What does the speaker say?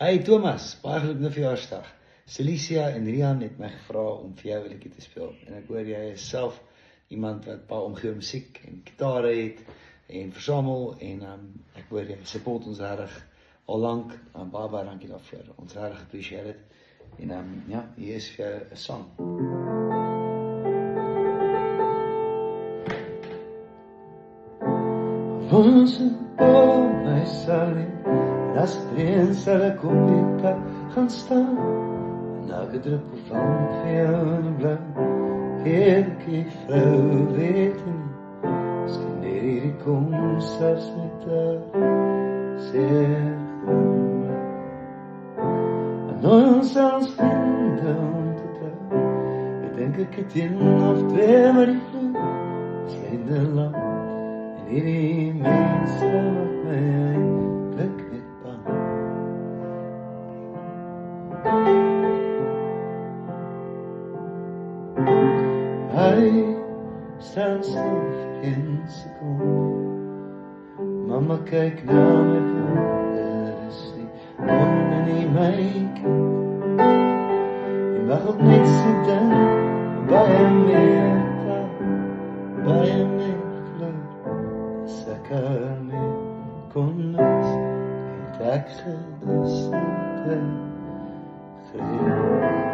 Hey Thomas, baie geluk met verjaarsdag. Celicia en Rian het my gevra om vir jou 'n liedjie te speel. En ek hoor jy is self iemand wat baie omgee oor musiek en gitare het en versamel en ek hoor jy support ons regtig al lank. Baie dankie daarvoor. Ons regtig appreciate dit. En ja, hier is vir jou 'n sang. Onze boom, my salie, as prinsa la compita gaan staan. En elke druppel van vir jou in die blauw, heerlijke vrou weet nie, skyn net hierdie kom selfs met haar, sê goed. En ons als vriende om te trou, ek denk ek het een of twee maar die vloed, sleinde lang. Hierdie mense wat my eindelijk net bang. Hy staan stil vir 1 sekonde. Mama kyk na my wonder, is die wonder nie my kind. En mag ook net so ding, baie meer taal, baie meer kleur. Seker mee kon het ek gerust te gereed.